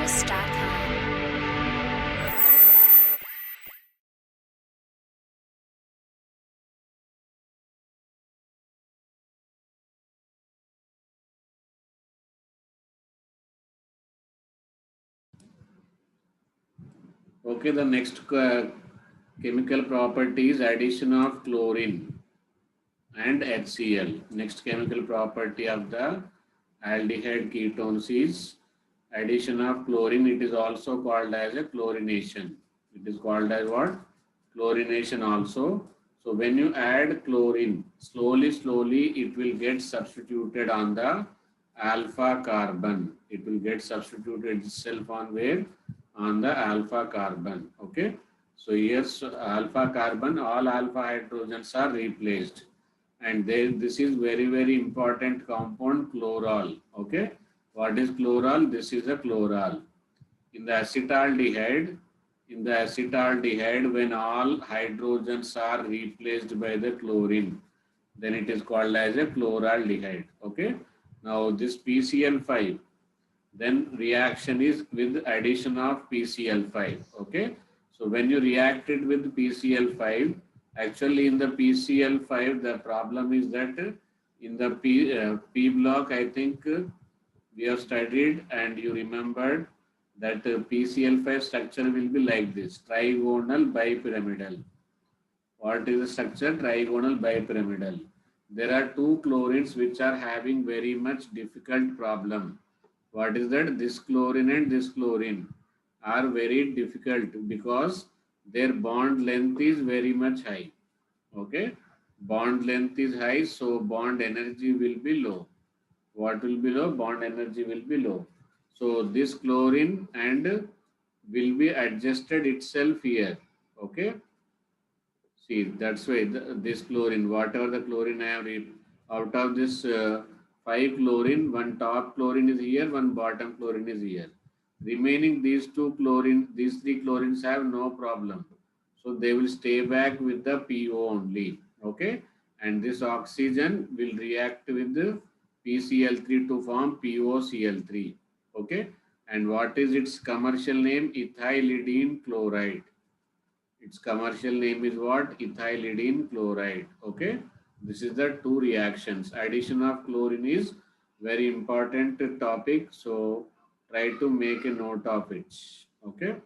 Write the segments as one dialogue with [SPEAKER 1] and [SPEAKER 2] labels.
[SPEAKER 1] aldehydes.com.
[SPEAKER 2] Okay, the next chemical property is addition of chlorine and HCl. Next chemical property of the aldehyde ketones is addition of chlorine. It is also called as a chlorination. It is called as what? Chlorination also. So when you add chlorine, slowly it will get substituted on the alpha carbon. It will get substituted itself on where? On the alpha carbon. Okay. So here alpha carbon, all alpha hydrogens are replaced. And this is very important compound, chloral. Okay. What is chloral? This is a chloral. In the acetaldehyde, when all hydrogens are replaced by the chlorine, then it is called as a chloraldehyde. Okay. Now this PCl5, then reaction is with addition of PCl5. Okay. So when you react it with PCl5, actually in the PCl5, the problem is that in the P block, I think we have studied and you remembered that PCl5 structure will be like this, trigonal bipyramidal. What is the structure? Trigonal bipyramidal. There are two chlorines which are having very much difficult problem. What is that? This chlorine and this chlorine are very difficult because their bond length is very much high. Okay, bond length is high, so bond energy will be low. What will be low? Bond energy will be low. So this chlorine and will be adjusted itself here. Okay. See, that's why this chlorine, whatever the chlorine I have out of this 5 chlorine, one top chlorine is here, one bottom chlorine is here. Remaining these these 3 chlorines have no problem. So they will stay back with the PO only. Okay. And this oxygen will react with the PCl3 to form POCl3. Okay. And what is its commercial name? Ethylidene chloride. Its commercial name is what? Ethylidene chloride. Okay. This is the two reactions. Addition of chlorine is very important topic. So try to make a note of it. Okay.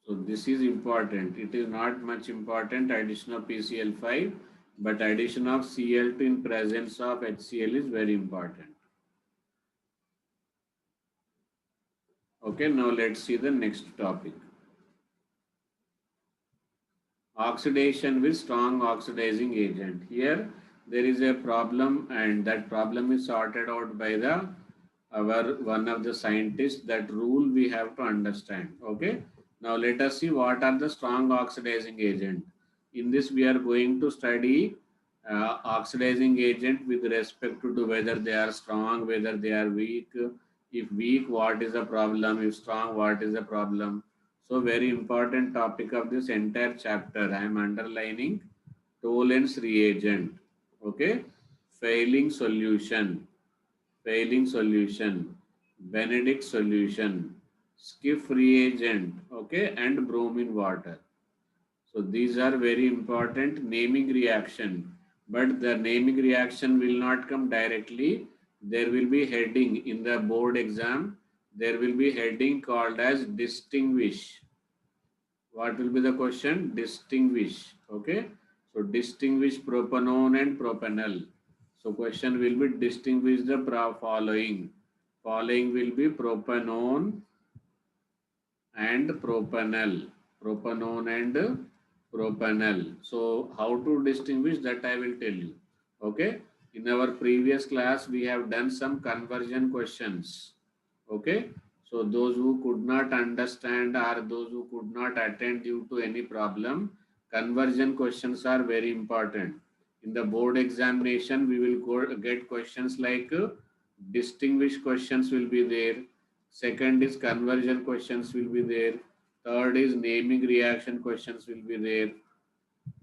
[SPEAKER 2] So this is important. It is not much important addition of PCl5, but addition of Cl2 in presence of HCl is very important. Okay. Now let's see the next topic. Oxidation with strong oxidizing agent. Here there is a problem and that problem is sorted out by the one of the scientists. That rule we have to understand. Okay. Now let us see what are the strong oxidizing agent. In this we are going to study oxidizing agent with respect to whether they are strong, whether they are weak. If weak, what is the problem? If strong, what is the problem? So very important topic of this entire chapter. I am underlining Tollens reagent. Okay. Failing solution. Failing solution. Benedict solution. Skiff reagent. Okay. And bromine water. So these are very important naming reaction. But the naming reaction will not come directly. There will be heading in the board exam. There will be heading called as distinguish. What will be the question? Distinguish. Okay. So distinguish propanone and propanol. So question will be distinguish the following. Following will be propanone and propanol. Propanone and propanol. So how to distinguish that I will tell you. Okay. In our previous class we have done some conversion questions. Okay. So those who could not understand or those who could not attend due to any problem, conversion questions are very important. In the board examination, we will get questions like distinguish questions will be there. Second is conversion questions will be there. Third is naming reaction questions will be there.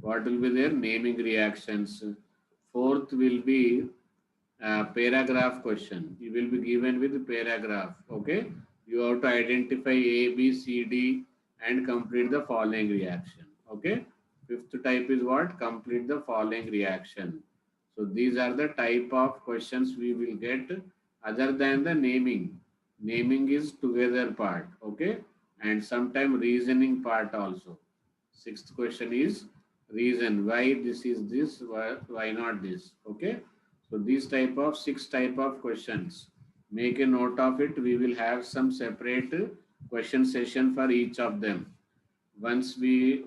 [SPEAKER 2] What will be there? Naming reactions. Fourth will be paragraph question. You will be given with paragraph. Okay. You have to identify A, B, C, D and complete the following reaction. Okay. Fifth type is what? Complete the following reaction. So these are the type of questions we will get other than the naming. Naming is together part. Okay. And sometime reasoning part also. Sixth question is reason why this is this, why not this. Okay. So these type of six type of questions. Make a note of it. We will have some separate question session for each of them. Once we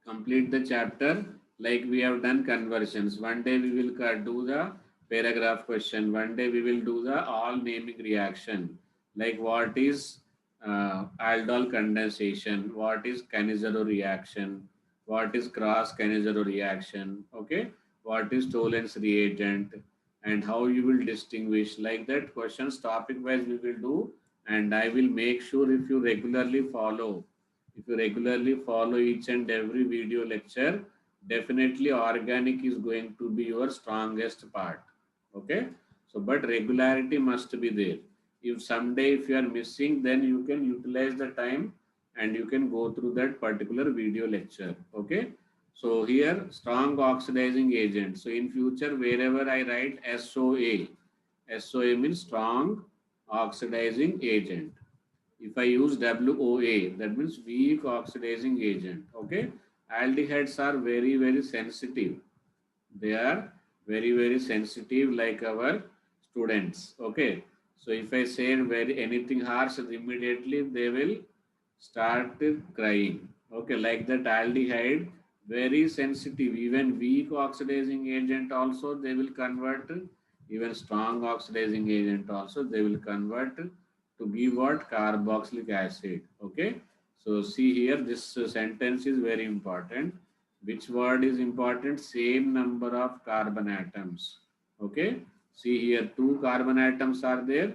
[SPEAKER 2] complete the chapter, like we have done conversions. One day we will do the paragraph question. One day we will do the all naming reaction. Like what is aldol condensation, what is Cannizzaro reaction, what is cross Cannizzaro reaction, okay, what is Tollens reagent, and how you will distinguish. Like that questions topic wise we will do, and I will make sure if you regularly follow each and every video lecture, definitely organic is going to be your strongest part. Okay. So, but regularity must be there. If someday if you are missing, then you can utilize the time and you can go through that particular video lecture. Okay. So here strong oxidizing agent. So in future, wherever I write SOA, SOA means strong oxidizing agent. If I use WOA, that means weak oxidizing agent. Okay. Aldehydes are very, very sensitive. They are very, very sensitive like our students. Okay. So if I say very anything harsh, immediately they will start crying. Okay. Like that aldehyde, very sensitive. Even weak oxidizing agent also they will convert. Even strong oxidizing agent also they will convert to give what? Carboxylic acid. Okay. So see here, this sentence is very important. Which word is important? Same number of carbon atoms. Okay. See here, two carbon atoms are there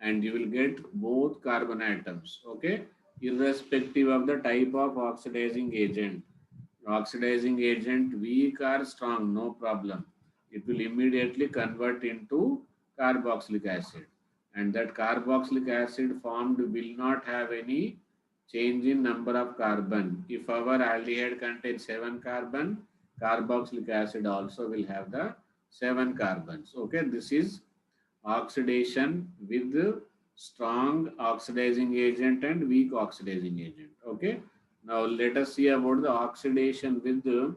[SPEAKER 2] and you will get both carbon atoms. Okay. Irrespective of the type of oxidizing agent. Oxidizing agent weak or strong, no problem. It will immediately convert into carboxylic acid. And that carboxylic acid formed will not have any change in number of carbon. If our aldehyde contains 7 carbon, carboxylic acid also will have the 7 carbons. Okay, this is oxidation with strong oxidizing agent and weak oxidizing agent. Okay, now let us see about the oxidation with the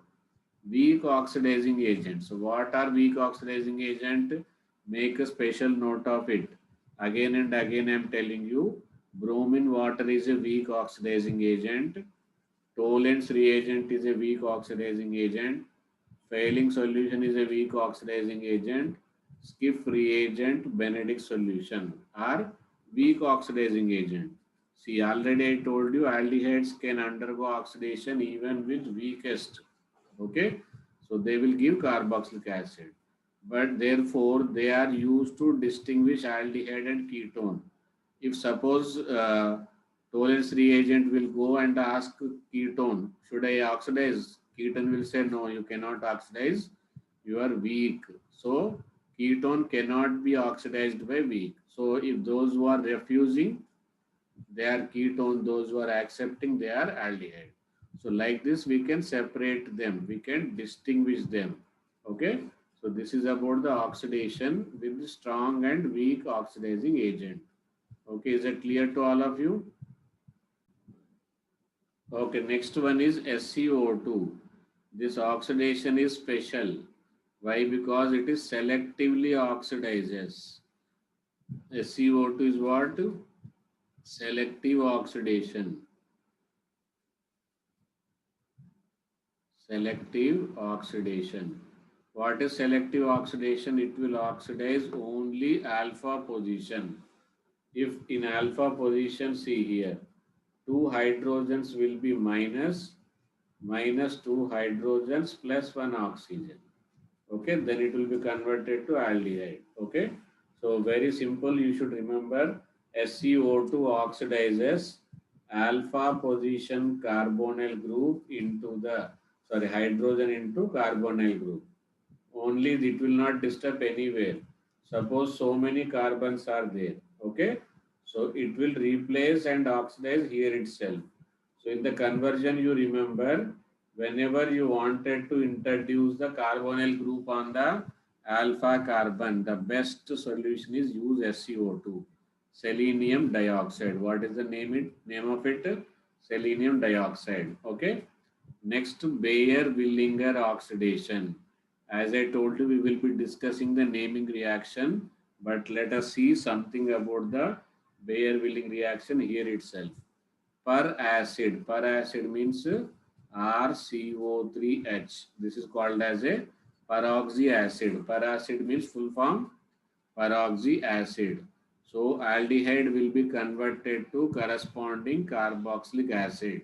[SPEAKER 2] weak oxidizing agent. So what are weak oxidizing agent? Make a special note of it. Again and again I am telling you, bromine water is a weak oxidizing agent. Tollens reagent is a weak oxidizing agent. Failing solution is a weak oxidizing agent. Skiff reagent, Benedict solution are weak oxidizing agent. See, already I told you aldehydes can undergo oxidation even with weakest. Okay, so they will give carboxylic acid, but therefore they are used to distinguish aldehyde and ketone. If suppose Tollens reagent will go and ask ketone, should I oxidize? Ketone will say, no, you cannot oxidize, you are weak. So ketone cannot be oxidized by weak. So if those who are refusing, they are ketone, those who are accepting, they are aldehyde. So like this we can separate them, we can distinguish them. Okay, so this is about the oxidation with strong and weak oxidizing agent. Okay, is it clear to all of you? Okay, next one is SCO2. This oxidation is special. Why? Because it is selectively oxidizes. SCO2 is what? Selective oxidation. Selective oxidation. What is selective oxidation? It will oxidize only alpha position. If in alpha position, see here, two hydrogens will be minus two hydrogens plus one oxygen. Okay, then it will be converted to aldehyde. Okay, so very simple, you should remember SCO2 oxidizes alpha position carbonyl group into the hydrogen into carbonyl group. only it will not disturb anywhere. Suppose so many carbons are there, okay? So it will replace and oxidize here itself. So in the conversion, you remember, whenever you wanted to introduce the carbonyl group on the alpha carbon, the best solution is use SiO2, selenium dioxide. What is the name of it? Selenium dioxide, okay? Next, Bayer-Willinger oxidation. As I told you, we will be discussing the naming reaction, but let us see something about the Bayer-Willinger reaction here itself. Per acid means RCO3H. This is called as a peroxy acid. Per acid means full form peroxy acid. So aldehyde will be converted to corresponding carboxylic acid.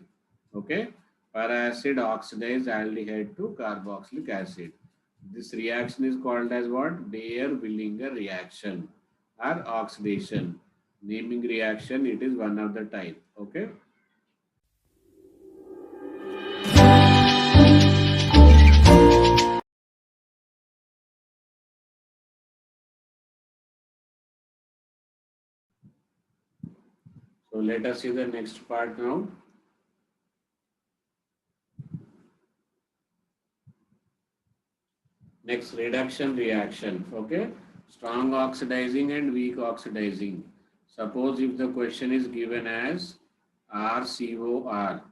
[SPEAKER 2] Okay, per acid oxidize aldehyde to carboxylic acid. This reaction is called as what? Bayer-Willinger reaction or oxidation. Naming reaction, it is one of the type. Okay. So let us see the next part now. Next, reduction reaction. Okay, strong oxidizing and weak oxidizing. Suppose if the question is given as RCOR,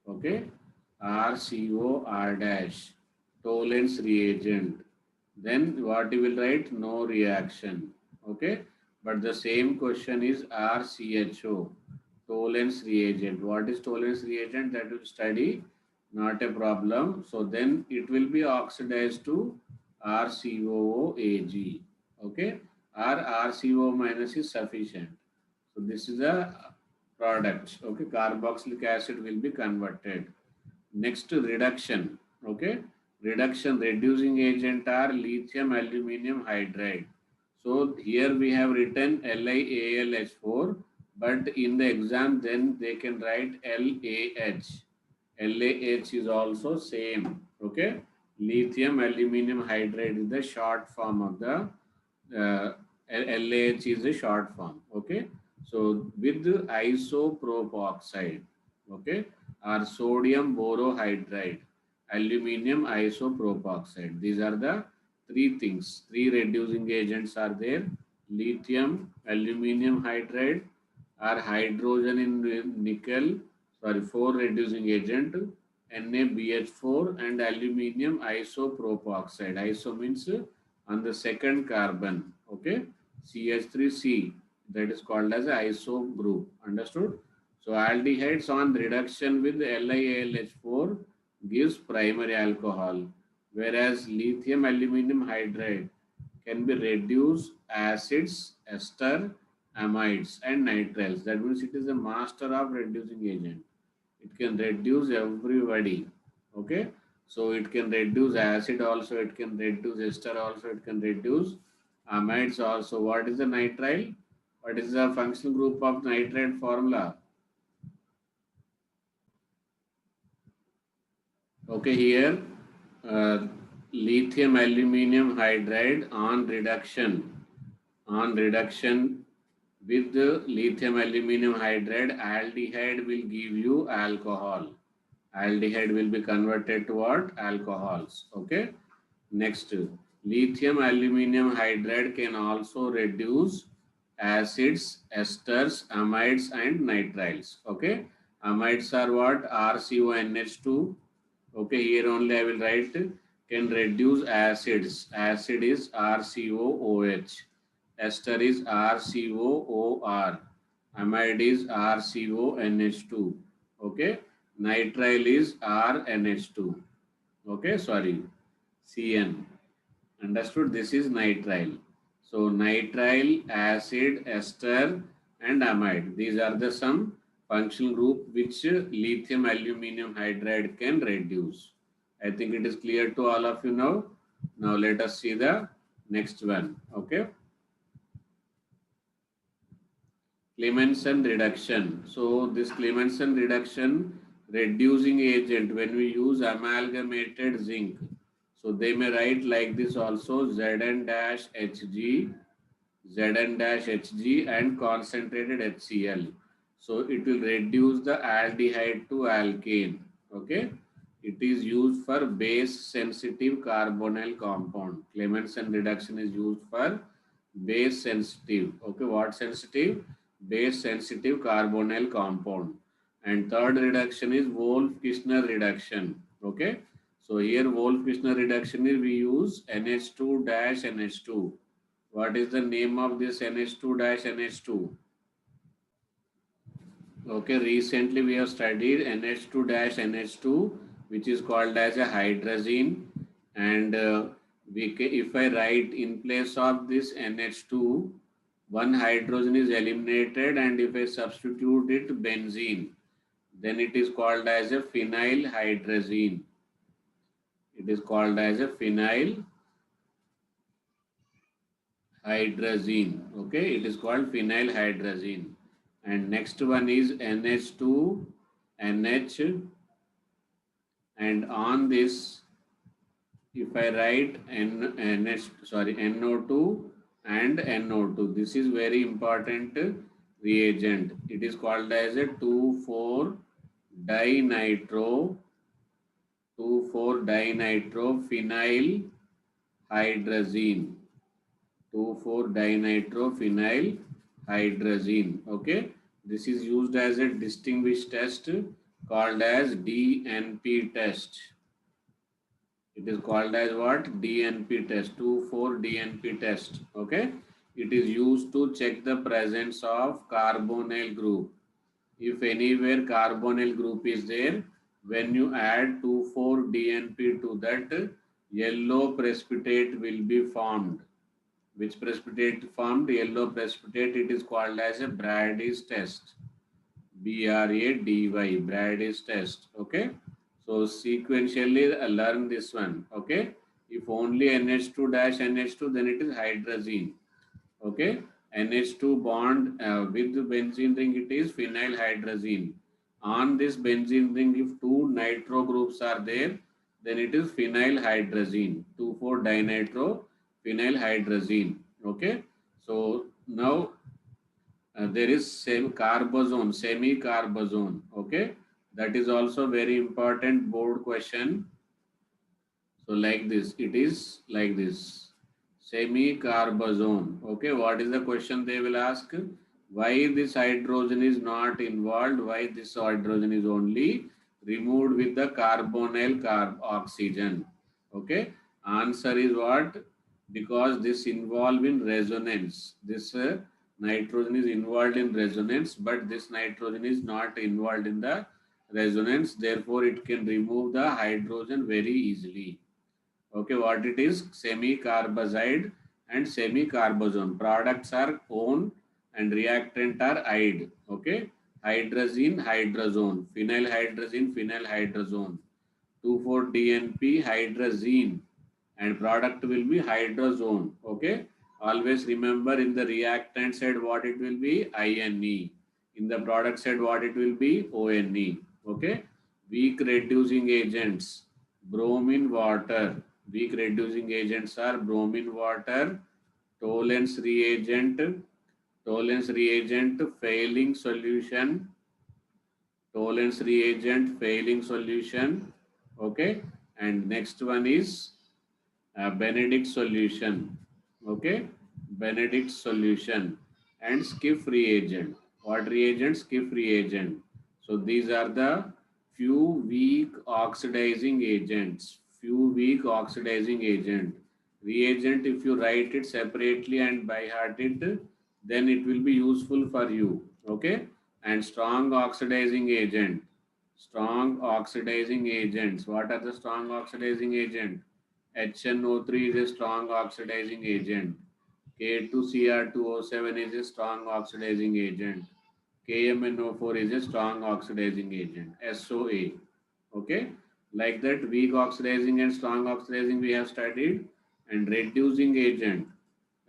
[SPEAKER 2] okay, RCOR dash, Tollens reagent, then what you will write? No reaction. Okay, but the same question is RCHO, Tollens reagent. What is Tollens reagent? That will study, not a problem. So then it will be oxidized to RCOOAg. Okay, or RCO minus is sufficient. So this is a product. Okay, carboxylic acid will be converted. Next, reduction. Okay, reduction reducing agent are lithium aluminum hydride. So here we have written LiAlH4, but in the exam then they can write LAH. LAH is also same. Okay, lithium aluminum hydride is the short form of the LAH is a short form. Okay, so with isopropoxide, okay, or sodium borohydride, aluminum isopropoxide. These are the three things. Three reducing agents are there: lithium aluminum hydride, or hydrogen in nickel. Sorry, four reducing agent: NaBH4 and aluminum isopropoxide. Iso means on the second carbon, okay, CH3C, that is called as iso group. Understood? So aldehydes on reduction with LiAlH4 gives primary alcohol, whereas lithium aluminum hydride can be reduced acids, ester, amides and nitriles. That means it is a master of reducing agent. It can reduce everybody. Okay, so it can reduce acid also, it can reduce ester also, it can reduce amides also. What is the nitrile? What is the functional group of nitride formula? Okay, here lithium aluminum hydride on reduction with the lithium aluminum hydride, aldehyde will give you alcohol. Aldehyde will be converted to what? Alcohols. Okay. Next, lithium aluminum hydride can also reduce acids, esters, amides and nitriles. Okay. Amides are what? RCONH2. Okay, here only I will write can reduce acids. Acid is RCOOH. Ester is RCOOR. Amide is RCONH2. Okay, nitrile is RNH2. Okay, sorry, CN. Understood? This is nitrile. So nitrile, acid, ester, and amide. These are the some functional group which lithium aluminum hydride can reduce. I think it is clear to all of you now. Now let us see the next one. Okay. Clemenson reduction. So this Clemenson reduction reducing agent when we use amalgamated zinc. So they may write like this also, Zn dash Hg, Zn dash Hg and concentrated HCl. So it will reduce the aldehyde to alkane. Okay. It is used for base sensitive carbonyl compound. Clemenson reduction is used for base sensitive. Okay. What sensitive? Base sensitive carbonyl compound. And third reduction is Wolff-Kishner reduction. Okay. So here Wolff-Kishner reduction is we use NH2 dash NH2. What is the name of this NH2 dash NH2? Okay, recently we have studied NH2 dash NH2, which is called as a hydrazine. And if I write in place of this NH2, one hydrogen is eliminated, and if I substitute it benzene, then it is called as a phenyl hydrazine. It is called as a phenyl hydrazine. Okay, it is called phenyl hydrazine. And next one is NH2, NH, and on this, if I write NO2 and NO2, this is very important reagent. It is called as a 2,4-dinitro, 2,4-dinitrophenyl hydrazine. 2,4-dinitrophenyl hydrazine. Okay, this is used as a distinguished test called as DNP test. It is called as what? DNP test, 2,4-DNP test. Okay, it is used to check the presence of carbonyl group. If anywhere carbonyl group is there, when you add 2,4-DNP to that, yellow precipitate will be formed. Which precipitate formed? Yellow precipitate. It is called as a Brady's test. BRADY, Brady's test. Okay. So sequentially learn this one. Okay. If only NH2 dash NH2, then it is hydrazine. Okay. NH2 bond with the benzene ring, it is phenyl hydrazine. On this benzene ring, if two nitro groups are there, then it is phenyl hydrazine. 2,4-dinitro phenyl hydrazine. Okay. So now there is carbazone, semi-carbazone. Okay. That is also very important board question. So like this, it is like this. Semi-carbazone. Okay, what is the question they will ask? Why this hydrogen is not involved? Why this hydrogen is only removed with the carbonyl oxygen? Okay, answer is what? Because this involved in resonance. This nitrogen is involved in resonance, but this nitrogen is not involved in the resonance. Therefore, it can remove the hydrogen very easily. Okay, what it is? Semi-carbazide and semi-carbazone. Products are one and reactant are ide. Okay, hydrazine, hydrazone, phenyl hydrazine, phenyl hydrazone, 2,4-DNP hydrazine, and product will be hydrazone. Okay, always remember in the reactant side what it will be? INE. In the product side what it will be? ONE. Okay, weak reducing agents, bromine water. Weak reducing agents are bromine water, Tollens reagent, failing solution, Tollens reagent, failing solution. Okay, and next one is Benedict solution. Okay, Benedict solution and Skiff reagent. What reagent? Skiff reagent. So these are the few weak oxidizing agents. Few weak oxidizing agent. Reagent, if you write it separately and by heart it, then it will be useful for you. Okay, and strong oxidizing agent. Strong oxidizing agents. What are the strong oxidizing agent? HNO3 is a strong oxidizing agent. K2Cr2O7 is a strong oxidizing agent. KMNO4 is a strong oxidizing agent. SOA. Okay. Like that, weak oxidizing and strong oxidizing we have studied. And reducing agent.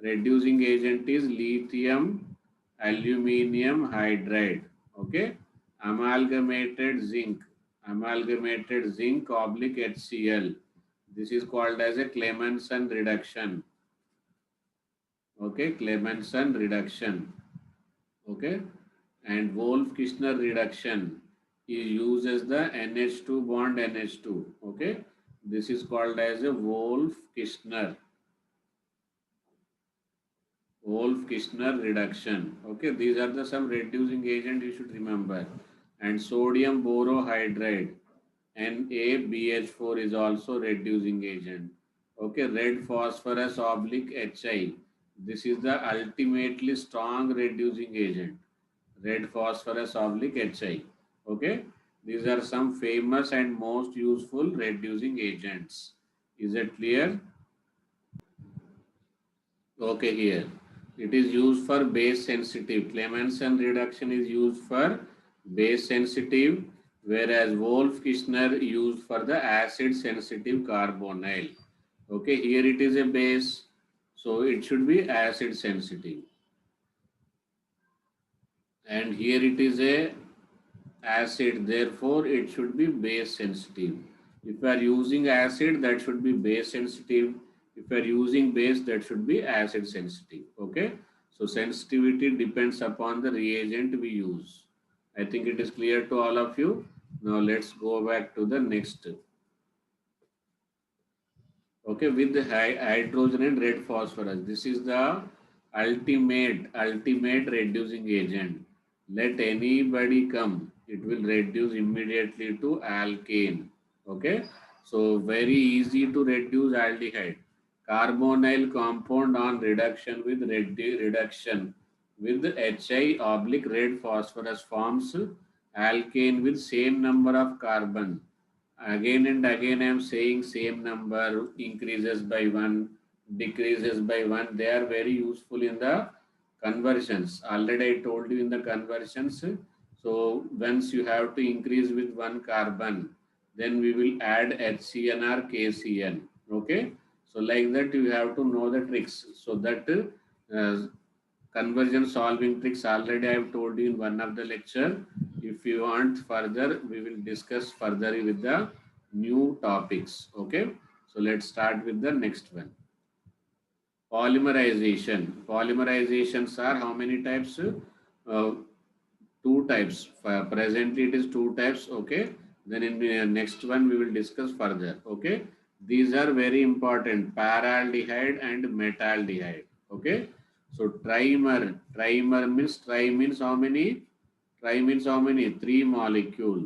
[SPEAKER 2] Reducing agent is lithium aluminium hydride. Okay. Amalgamated zinc. Amalgamated zinc oblique HCl. This is called as a Clemmensen reduction. Okay, Clemmensen reduction. Okay, and Wolff-Kishner reduction is uses the NH2 bond NH2. Okay, this is called as a Wolff-Kishner reduction. Okay, these are the some reducing agent you should remember. And sodium borohydride NaBH4 is also reducing agent. Okay, red phosphorus oblique Hi. This is the ultimately strong reducing agent. Red phosphorus oblique Hi. Okay, these are some famous and most useful reducing agents. Is it clear? Okay, here it is used for base sensitive. Clemmensen reduction is used for base sensitive, whereas Wolff-Kishner used for the acid sensitive carbonyl. Okay, here it is a base, so it should be acid sensitive, and here it is a acid, therefore it should be base sensitive. If you are using acid, that should be base sensitive. If you are using base, that should be acid sensitive. Okay, so sensitivity depends upon the reagent we use. I think it is clear to all of you. Now let's go back to the next. Okay, with the hydrogen and red phosphorus, this is the ultimate reducing agent. Let anybody come, it will reduce immediately to alkane. Okay, so very easy to reduce aldehyde. Carbonyl compound on reduction with reduction with Hi oblique red phosphorus forms alkane with same number of carbon. Again and again I am saying same number, increases by 1, decreases by 1. They are very useful in the conversions. Already I told you in the conversions. So once you have to increase with 1 carbon, then we will add HCN or KCN. Okay, so like that you have to know the tricks. So that conversion solving tricks already I have told you in one of the lecture. If you want further, we will discuss further with the new topics. Okay, so let's start with the next one. Polymerization. Polymerizations are how many types? Two types. Presently it is two types. Okay, then in the next one we will discuss further. Okay, these are very important: paraldehyde and metaldehyde. Okay, so tri means how many? Tri means how many? Three molecule.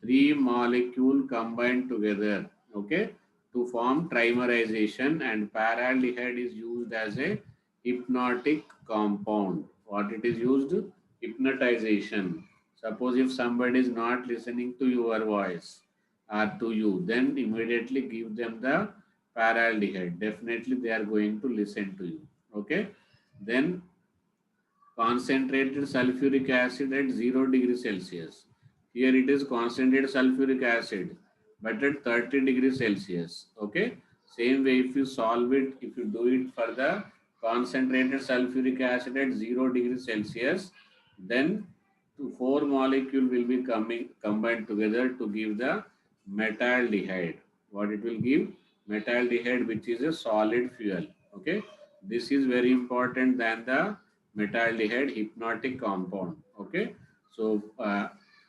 [SPEAKER 2] Three molecule combined together. Okay, to form trimerization, and paraldehyde is used as a hypnotic compound. What it is used? Hypnotization. Suppose if somebody is not listening to your voice or to you, then immediately give them the paraldehyde. Definitely they are going to listen to you. Okay. Then concentrated sulfuric acid at 0 degrees Celsius. Here it is concentrated sulfuric acid, but at 30 degrees Celsius. Okay. Same way, if you solve it, if you do it for the concentrated sulfuric acid at 0 degrees Celsius, then four molecule will be combined together to give the metaldehyde. What it will give? Metaldehyde, which is a solid fuel. Okay. This is very important than the metaldehyde hypnotic compound. Okay, so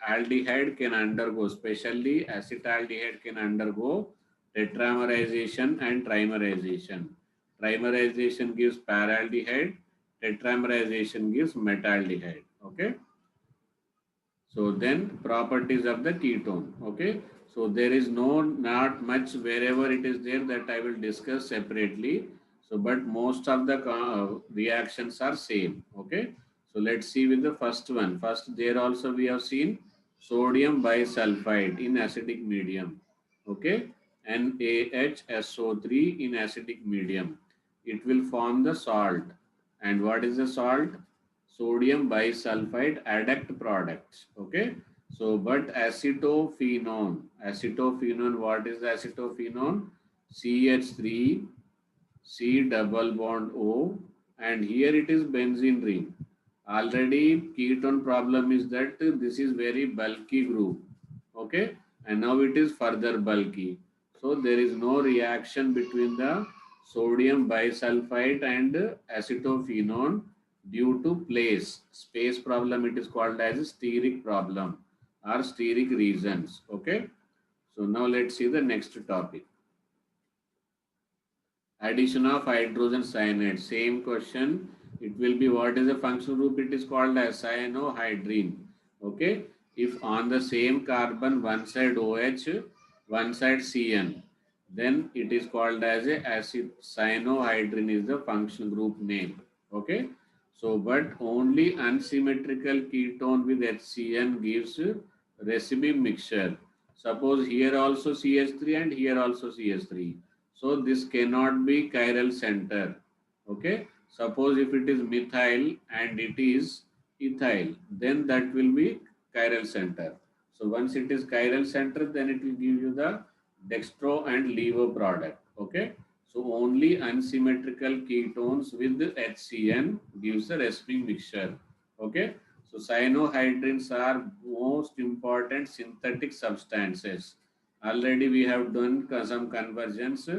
[SPEAKER 2] aldehyde can undergo, especially acetaldehyde can undergo tetramerization and trimerization. Trimerization gives paraldehyde, tetramerization gives metaldehyde. Okay, so then properties of the ketone. Okay, so there is not much wherever it is there that I will discuss separately. So but most of the reactions are same. Okay, so let's see with the first one. First, there also we have seen sodium bisulfide in acidic medium. Okay, NaHSO3 in acidic medium. It will form the salt. And what is the salt? Sodium bisulfide adduct products. Okay, so but acetophenone, what is the acetophenone? CH3 C double bond O, and here it is benzene ring. Already ketone problem is that this is very bulky group. Okay, and now it is further bulky. So there is no reaction between the sodium bisulfite and acetophenone due to space problem. It is called as a steric problem or steric reasons. Okay. So now let's see the next topic. Addition of hydrogen cyanide. Same question. It will be what is the functional group? It is called as cyanohydrine. Okay. If on the same carbon one side OH, one side CN, then it is called as a acid. Cyanohydrine is the functional group name. Okay. So, but only unsymmetrical ketone with HCN gives recipe mixture. Suppose here also CH3 and here also CH3. So this cannot be chiral center. Okay. Suppose if it is methyl and it is ethyl, then that will be chiral center. So once it is chiral center, then it will give you the dextro and levo product. Okay. So only unsymmetrical ketones with HCN gives a recipe mixture. Okay. So cyanohydrines are most important synthetic substances. Already we have done some conversions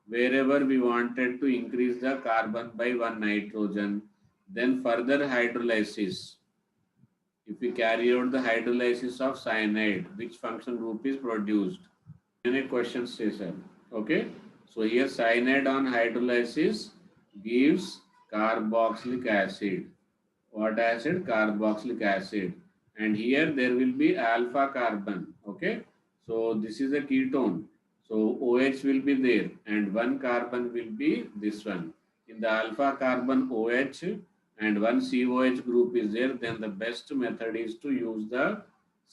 [SPEAKER 2] wherever we wanted to increase the carbon by one nitrogen. Then further hydrolysis. If we carry out the hydrolysis of cyanide, which function group is produced? In a question station. Okay. So here cyanide on hydrolysis gives carboxylic acid. What acid? Carboxylic acid. And here there will be alpha carbon. Okay. So this is a ketone. So OH will be there and one carbon will be this one. In the alpha carbon OH and one COH group is there, then the best method is to use the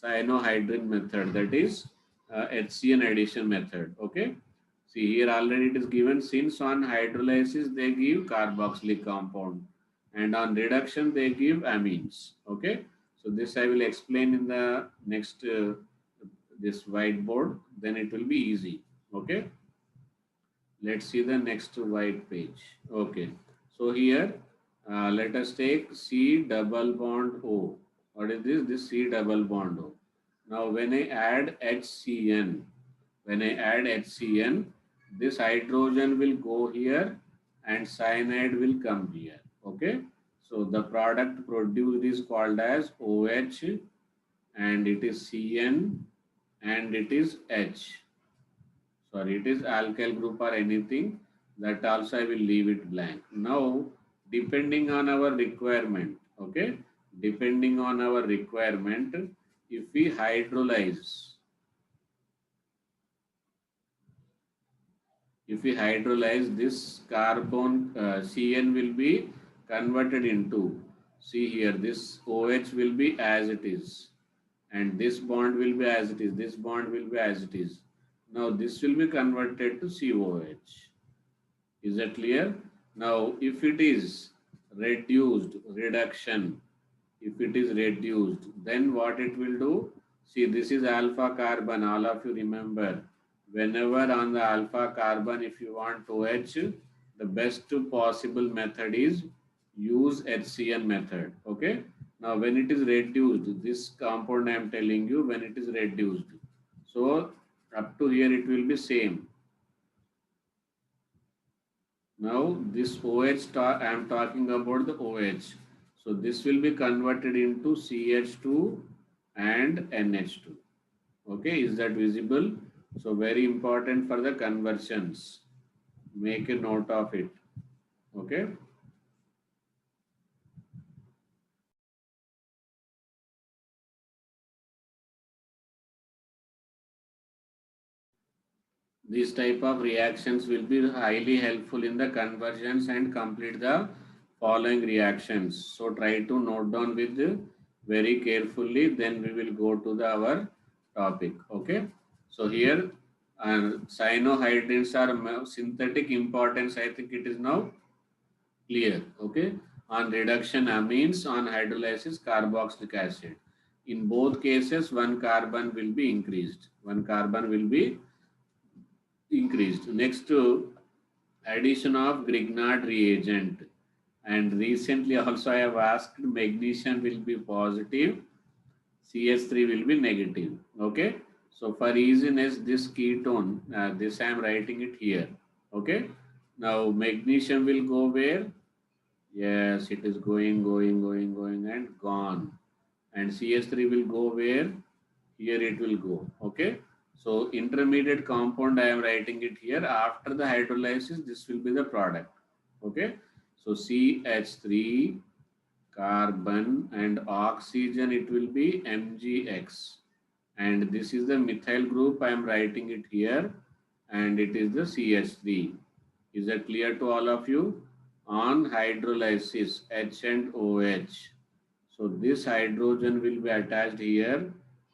[SPEAKER 2] cyanohydrin method, that is HCN addition method. Okay. See here already it is given, since on hydrolysis they give carboxylic compound and on reduction they give amines. Okay. So this I will explain in the next this whiteboard, then it will be easy. Okay. Let's see the next white page. Okay. So here let us take C double bond O. What is this? This C double bond O. Now when I add HCN, this hydrogen will go here and cyanide will come here. Okay. So the product produced is called as OH and it is CN and it is H. Sorry, it is alkyl group or anything, that also I will leave it blank. Now, depending on our requirement, okay, depending on our requirement, if we hydrolyze, this carbon CN will be converted into, see here, this OH will be as it is and this bond will be as it is, this bond will be as it is. Now this will be converted to COH. Is that clear? Now if it is reduced, reduction, if it is reduced, then what it will do? See, this is alpha carbon, all of you remember. Whenever on the alpha carbon, if you want OH, the best possible method is use HCN method. Okay. Now when it is reduced, this compound I am telling you, when it is reduced, so up to here it will be same. Now this OH, I am talking about the OH. So this will be converted into CH2 and NH2. Okay, is that visible? So very important for the conversions. Make a note of it. Okay. These type of reactions will be highly helpful in the conversions and complete the following reactions. So try to note down with very carefully, then we will go to our topic. Okay. So here cyanohydrins are synthetic importance. I think it is now clear. Okay. On reduction amines, on hydrolysis carboxylic acid. In both cases, one carbon will be increased. One carbon will be increased. Next to addition of Grignard reagent, and recently also I have asked magnesium will be positive, CH3 will be negative. Okay. So for easiness, this ketone, this I am writing it here. Okay. Now magnesium will go where? Yes, it is going and gone. And CH3 will go where? Here it will go. Okay. So intermediate compound I am writing it here. After the hydrolysis, this will be the product. Okay. So CH3 carbon and oxygen, it will be MgX. And this is the methyl group. I am writing it here. And it is the CH3. Is that clear to all of you? On hydrolysis, H and OH. So this hydrogen will be attached here.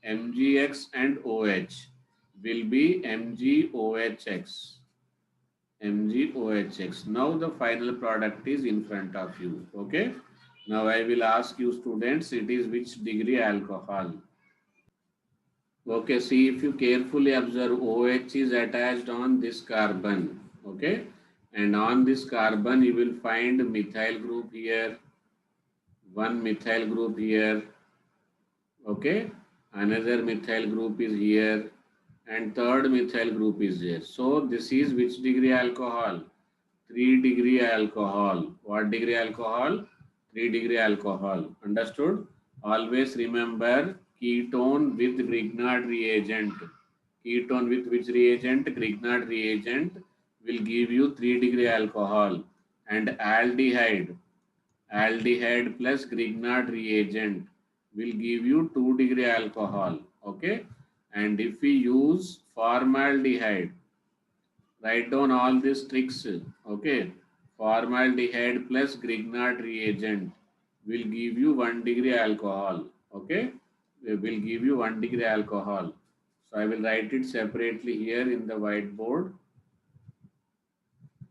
[SPEAKER 2] MgX and OH will be MgOHX. MgOHX. Now the final product is in front of you. Okay. Now I will ask you students, it is which degree alcohol? Okay, see if you carefully observe, OH is attached on this carbon. Okay. And on this carbon you will find methyl group here, one methyl group here. Okay. Another methyl group is here and third methyl group is there. So this is which degree alcohol? 3-degree alcohol. What degree alcohol? 3-degree alcohol. Understood? Always remember ketone with Grignard reagent. Ketone with which reagent? Grignard reagent will give you 3-degree alcohol. And aldehyde plus Grignard reagent will give you 2-degree alcohol. Okay? And if we use formaldehyde, write down all these tricks. Okay. Formaldehyde plus Grignard reagent will give you 1-degree alcohol. Okay. It will give you 1-degree alcohol. So I will write it separately here in the whiteboard.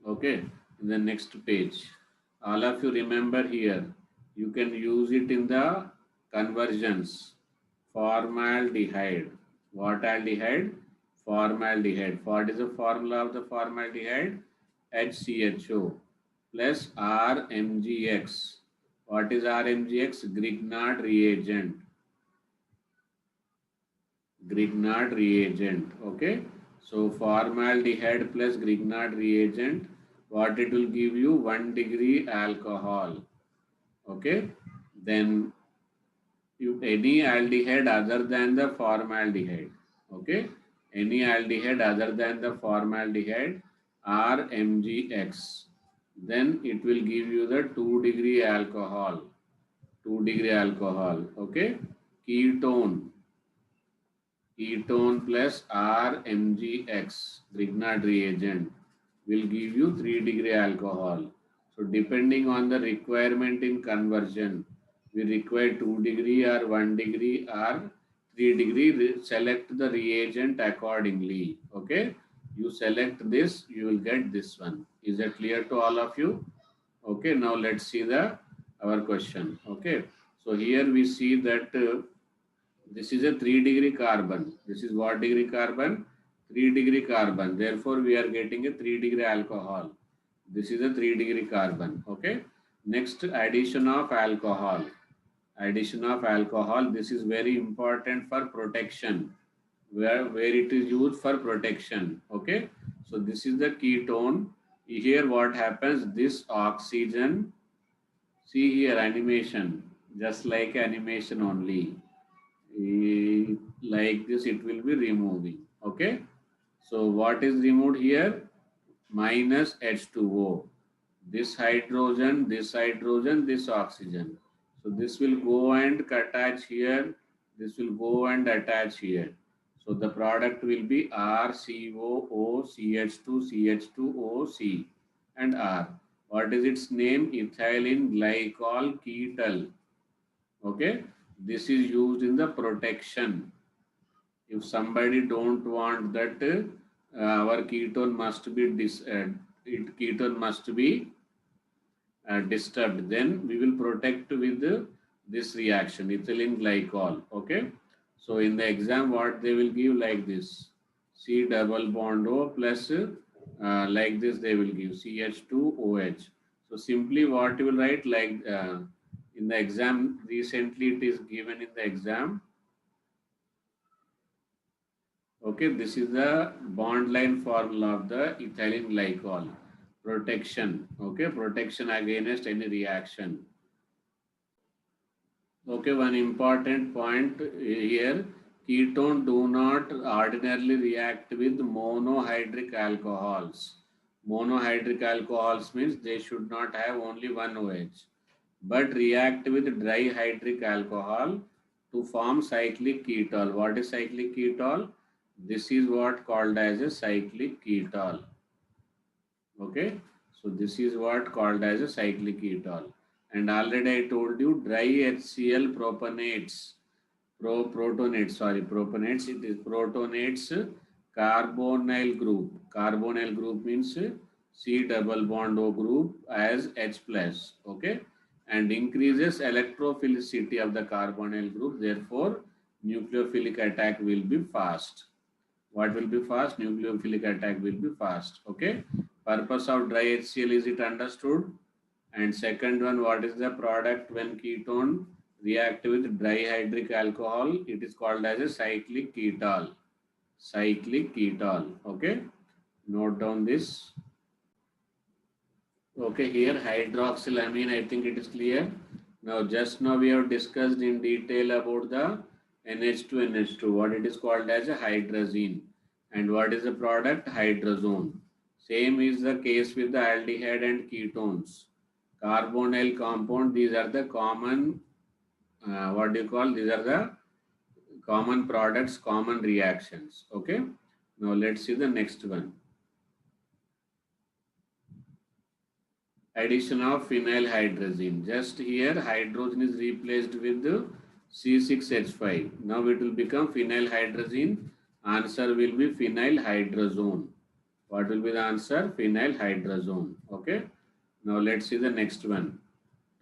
[SPEAKER 2] Okay. In the next page. All of you remember here. You can use it in the conversions. Formaldehyde. What aldehyde? Formaldehyde. What is the formula of the formaldehyde? HCHO plus RMGX. What is RMGX? Grignard reagent. Grignard reagent. Okay. So formaldehyde plus Grignard reagent. What it will give you? 1-degree alcohol. Okay. Then any aldehyde other than the formaldehyde. Okay. Any aldehyde other than the formaldehyde are MgX. Then it will give you the 2-degree alcohol. 2-degree alcohol. Okay. Ketone. Ketone plus RMgX, Grignard reagent, will give you 3-degree alcohol. So depending on the requirement in conversion, we require 2-degree or 1-degree or 3-degree. Select the reagent accordingly. Okay. You select this, you will get this one. Is that clear to all of you? Okay. Now let's see our question. Okay. So here we see that this is a 3-degree carbon. This is what degree carbon? 3-degree carbon. Therefore, we are getting a 3-degree alcohol. This is a 3-degree carbon. Okay. Next, addition of alcohol. Addition of alcohol. This is very important for protection. Where it is used for protection. Okay. So this is the ketone. Here what happens? This oxygen. See here animation. Just like animation only. Like this it will be removing. Okay. So what is removed here? Minus H2O. This hydrogen, this oxygen. So this will go and attach here. This will go and attach here. So the product will be RCOO, CH2, CH2OC and R. What is its name? Ethylene glycol ketol. Okay. This is used in the protection. If somebody don't want that our ketone must be disturbed, then we will protect with this reaction, ethylene glycol. Okay. So in the exam, what they will give like this, C double bond O plus like this they will give CH2OH. So simply what you will write like in the exam, recently it is given in the exam. Okay, this is the bond line formula of the ethylene glycol. Protection, okay, protection against any reaction. Okay, one important point here, ketone do not ordinarily react with monohydric alcohols. Monohydric alcohols means they should not have only one OH, but react with dihydric alcohol to form cyclic ketol. What is cyclic ketol? This is what called as a cyclic ketol. Okay, so this is what called as a cyclic ketol. And already I told you dry HCl propanates, propanates, it is protonates carbonyl group. Carbonyl group means C double bond O group as H plus, okay, and increases electrophilicity of the carbonyl group. Therefore, nucleophilic attack will be fast. What will be fast? Nucleophilic attack will be fast. Okay. Purpose of dry HCl, is it understood? And second one, what is the product when ketone react with dihydric alcohol? It is called as a cyclic ketol. Cyclic ketol. Okay. Note down this. Okay, here hydroxylamine, I think it is clear. Now, just now we have discussed in detail about the NH2, NH2, what it is called as a hydrazine. And what is the product? Hydrazone. Same is the case with the aldehyde and ketones. Carbonyl compound, these are the common, what do you call? These are the common products, common reactions. Okay. Now, let's see the next one. Addition of phenylhydrazine. Just here hydrogen is replaced with C6H5. Now it will become phenylhydrazine. Answer will be phenylhydrazone. What will be the answer? Phenylhydrazone. Okay. Now let's see the next one.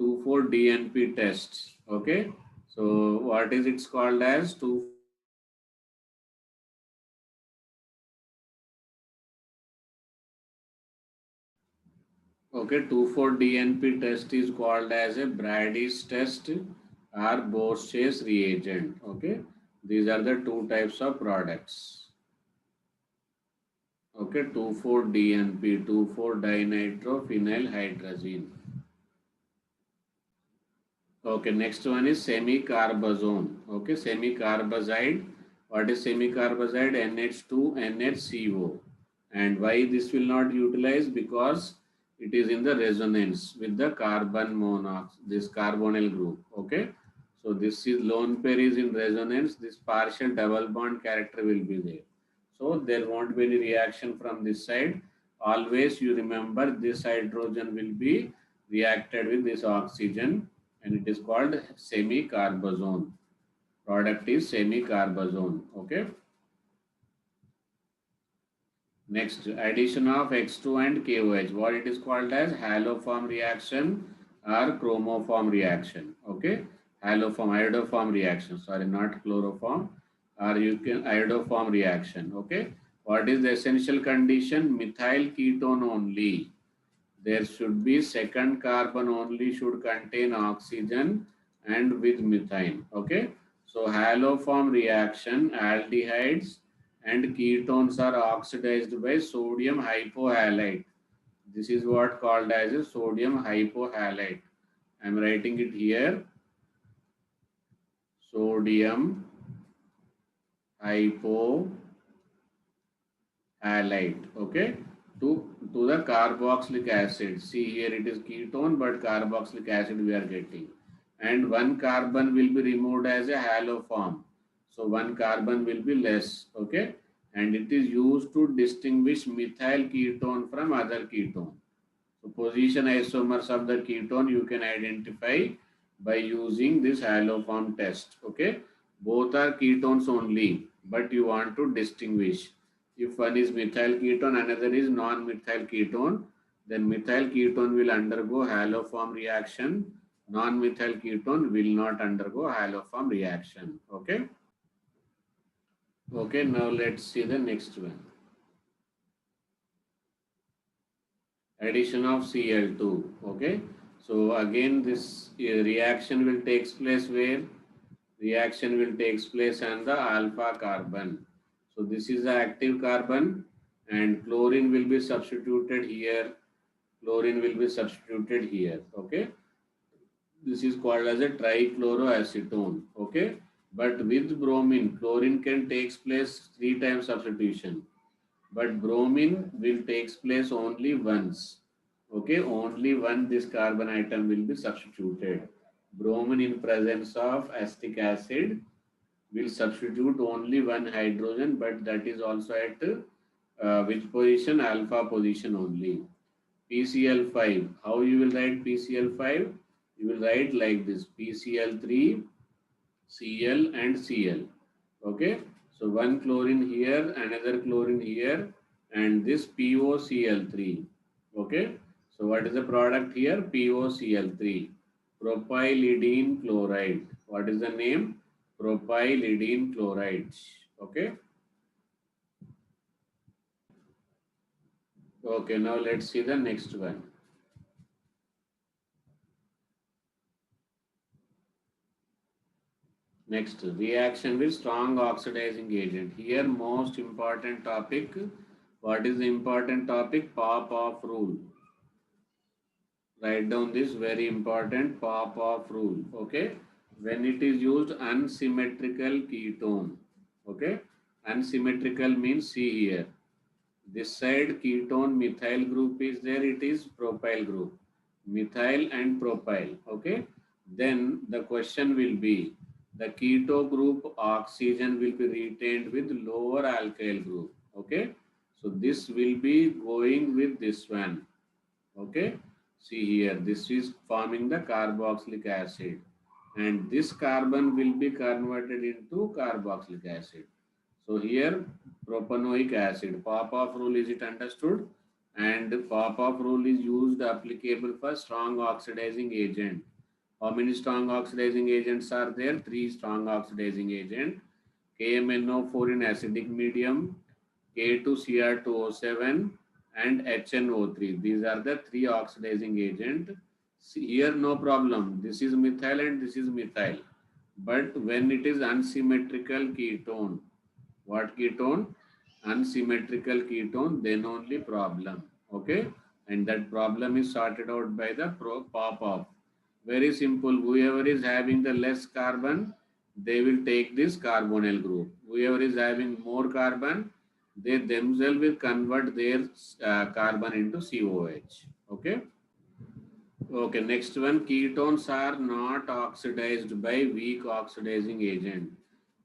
[SPEAKER 2] 2,4-DNP tests. Okay. So what is it called as? 2,4-DNP Okay, 2,4-DNP test is called as a Brady's test or Borch's reagent. Okay, these are the two types of products. Okay, 2,4-DNP, 2,4-dinitrophenylhydrazine. Okay, next one is semicarbazone. Okay, semicarbazide. What is semicarbazide? NH2, NHCO. And why this will not utilize? Because it is in the resonance with the carbon monoxide, this carbonyl group. Okay, so this is lone pair is in resonance. This partial double bond character will be there. So there won't be any reaction from this side. Always you remember this hydrogen will be reacted with this oxygen and it is called semicarbazone. Product is semicarbazone. Okay. Next, addition of X2 and KOH. What it is called as haloform reaction or chromoform reaction. Okay. Haloform, iodoform reaction. Sorry, not chloroform. Or you can iodoform reaction. Okay. What is the essential condition? Methyl ketone only. There should be second carbon only should contain oxygen and with methane. Okay. So haloform reaction, aldehydes and ketones are oxidized by sodium hypohalite. This is what called as a sodium hypohalite. I am writing it here. Sodium hypohalite. Okay. To the carboxylic acid. See here it is ketone, but carboxylic acid we are getting. And one carbon will be removed as a haloform. So one carbon will be less. Okay. And it is used to distinguish methyl ketone from other ketone. So position isomers of the ketone you can identify by using this haloform test. Okay. Both are ketones only, but you want to distinguish. If one is methyl ketone, another is non-methyl ketone, then methyl ketone will undergo haloform reaction. Non-methyl ketone will not undergo haloform reaction. Okay. Okay. Now let's see the next one. Addition of Cl2. Okay. So again this reaction will take place where? Reaction will take place on the alpha carbon. So this is the active carbon, and chlorine will be substituted here. Chlorine will be substituted here. Okay. This is called as a trichloroacetone. Okay. But with bromine, chlorine can takes place 3 times substitution. But bromine will takes place only once. Okay. Only one this carbon atom will be substituted. Bromine in presence of acetic acid will substitute only one hydrogen, but that is also at which position? Alpha position only. PCl5. How you will write PCl5? You will write like this: PCl3, Cl and Cl. Okay. So one chlorine here, another chlorine here, and this POCl3. Okay. So what is the product here? POCl3. Propylidene chloride. What is the name? Propylidene chloride. Okay. Okay. Now let's see the next one. Next, reaction with strong oxidizing agent. Here, most important topic. What is the important topic? Pop-off rule. Write down this very important pop-off rule. Okay. When it is used unsymmetrical ketone. Okay. Unsymmetrical means see here. This side ketone methyl group is there. It is propyl group. Methyl and propyl. Okay. Then the question will be the keto group oxygen will be retained with lower alkyl group. Okay. So this will be going with this one. Okay. See here, this is forming the carboxylic acid, and this carbon will be converted into carboxylic acid. So here propanoic acid, Popov rule, is it understood? And Popov rule is used applicable for strong oxidizing agent. How many strong oxidizing agents are there? 3 strong oxidizing agent. KMNO4 in acidic medium, K2Cr2O7 and HNO3. These are the 3 oxidizing agent. See, here no problem. This is methyl and this is methyl. But when it is unsymmetrical ketone, what ketone? Unsymmetrical ketone, then only problem. Okay. And that problem is sorted out by the pop-off. Very simple. Whoever is having the less carbon, they will take this carbonyl group. Whoever is having more carbon, they themselves will convert their carbon into COH. Okay. Okay, next one. Ketones are not oxidized by weak oxidizing agent.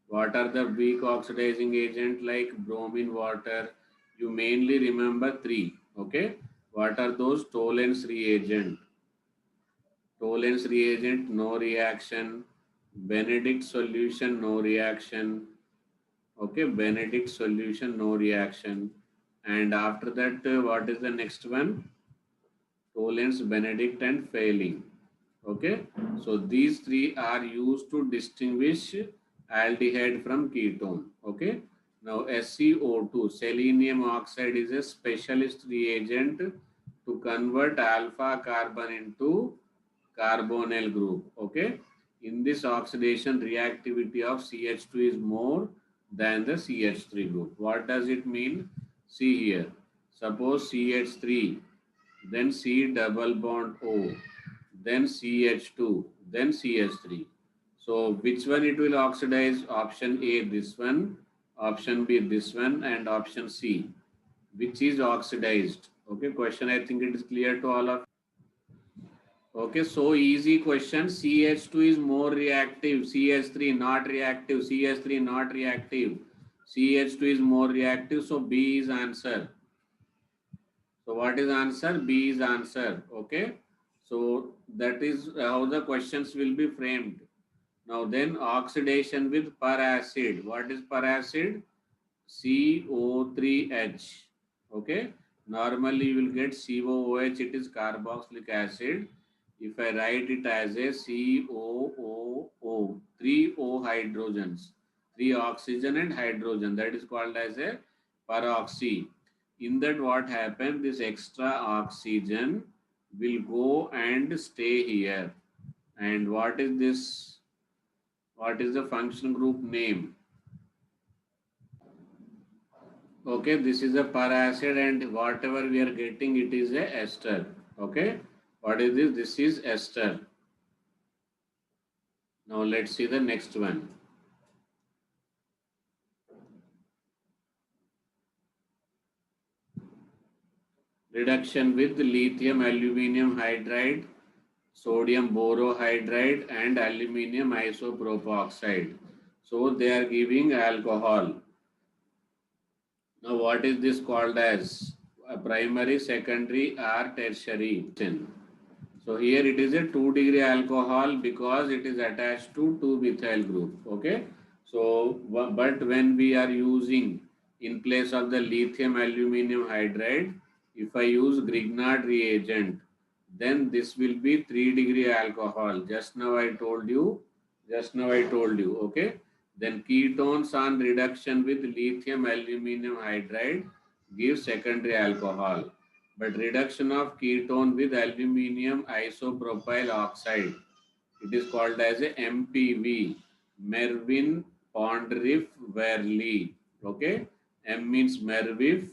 [SPEAKER 2] What are the weak oxidizing agent like bromine, water? You mainly remember 3. Okay. What are those? Tollens reagent. Tollens reagent, no reaction. Benedict solution, no reaction. Okay. Benedict solution, no reaction. And after that, what is the next one? Tollens, Benedict and failing. Okay. So these 3 are used to distinguish aldehyde from ketone. Okay. Now SCO2, selenium oxide, is a specialist reagent to convert alpha carbon into carbonyl group. Okay. In this oxidation, reactivity of CH2 is more than the CH3 group. What does it mean? See here. Suppose CH3, then C double bond O, then CH2, then CH3. So which one it will oxidize? Option A, this one, option B, this one, and option C, which is oxidized. Okay, question, I think it is clear to all of. Okay, so easy question. CH2 is more reactive, CH3 not reactive, CH3 not reactive. CH2 is more reactive, so B is answer. So what is answer? B is answer. Okay. So that is how the questions will be framed. Now then, oxidation with peracid. What is peracid? CO3H. Okay. Normally you will get COOH. It is carboxylic acid. If I write it as a COOO, 3 O hydrogens, 3 oxygen and hydrogen, that is called as a peroxy. In that, what happens? This extra oxygen will go and stay here. And what is this? What is the functional group name? Okay, this is a per acid and whatever we are getting, it is a ester. Okay, what is this? This is ester. Now let's see the next one. Reduction with lithium aluminum hydride, sodium borohydride and aluminum isopropoxide. So they are giving alcohol. Now what is this called as? A primary, secondary or tertiary? So here it is a 2-degree alcohol because it is attached to 2-methyl group. Okay. So but when we are using in place of the lithium aluminum hydride, if I use Grignard reagent, then this will be 3-degree alcohol. Just now I told you. Okay. Then ketones on reduction with lithium aluminum hydride gives secondary alcohol. But reduction of ketone with aluminum isopropyl oxide, it is called as a MPV, Mervin Pondriff Verley. Okay, M means Merviff,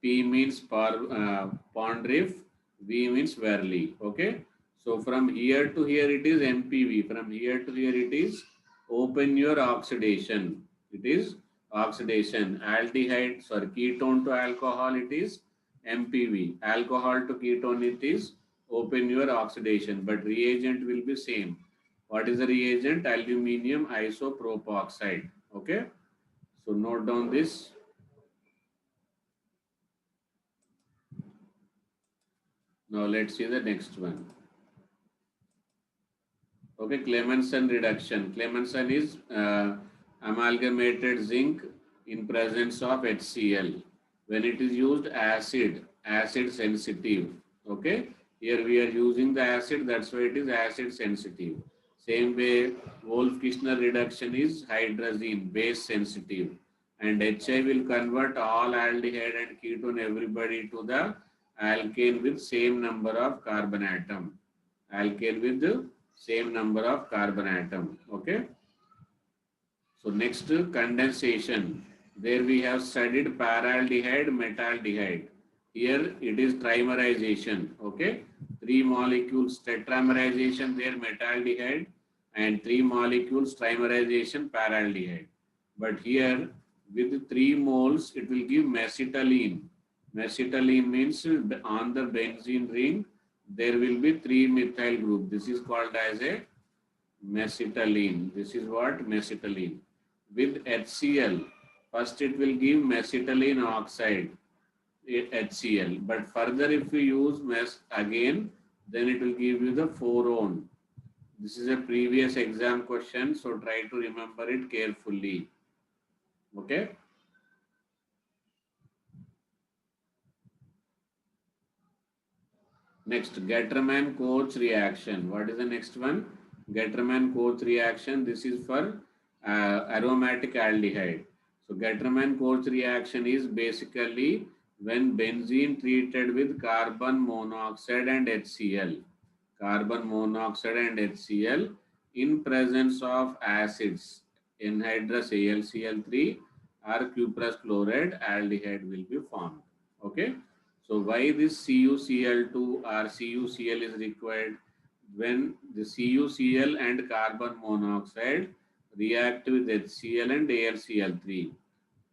[SPEAKER 2] P means Pondriff, V means Verley. Okay, so from here to here it is MPV. From here to here it is open your oxidation. It is oxidation. Aldehyde, sorry, ketone to alcohol it is MPV. Alcohol to ketone it is open your oxidation, but reagent will be same. What is the reagent? Aluminium isopropoxide. Okay. So note down this. Now let's see the next one. Okay, Clemenson reduction. Clemenson is amalgamated zinc in presence of HCl. When it is used acid sensitive. Okay, here we are using the acid, that's why it is acid sensitive. Same way, Wolff-Kishner reduction is hydrazine, base sensitive. And HI will convert all aldehyde and ketone everybody to the alkane with same number of carbon atom. Alkane with the same number of carbon atom. Okay. So next condensation. There we have studied paraldehyde, metaldehyde. Here it is trimerization. Okay. 3 molecules tetramerization there metaldehyde and 3 molecules trimerization paraldehyde. But here with 3 moles it will give mesitylene. Mesitylene means on the benzene ring there will be 3 methyl group. This is called as a mesitylene. This is what? Mesitylene. With HCl, first it will give mesitylene oxide, HCl. But further if we use mes again, then it will give you the 4-one. This is a previous exam question, so try to remember it carefully. Okay. Next, Gatterman-Koch reaction. What is the next one? Gatterman-Koch reaction. This is for aromatic aldehyde. So Gatterman-Koch reaction is basically when benzene treated with carbon monoxide and HCl. Carbon monoxide and HCl in presence of acids, anhydrous AlCl3 or cuprous chloride aldehyde will be formed. Okay. So why this CuCl2 or CuCl is required? When the CuCl and carbon monoxide react with HCl and AlCl3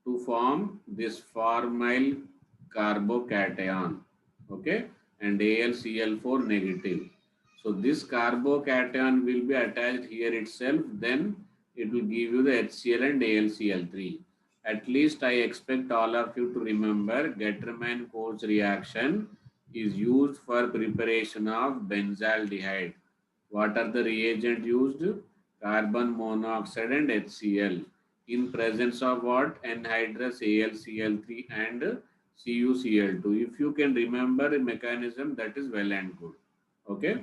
[SPEAKER 2] to form this formyl carbocation, okay, and AlCl4 negative. So this carbocation will be attached here itself, then it will give you the HCl and AlCl3. At least I expect all of you to remember Gatterman-Koch reaction is used for preparation of benzaldehyde. What are the reagent used? Carbon monoxide and HCl in presence of what? Anhydrous AlCl3 and CuCl2. If you can remember a mechanism, that is well and good. Okay.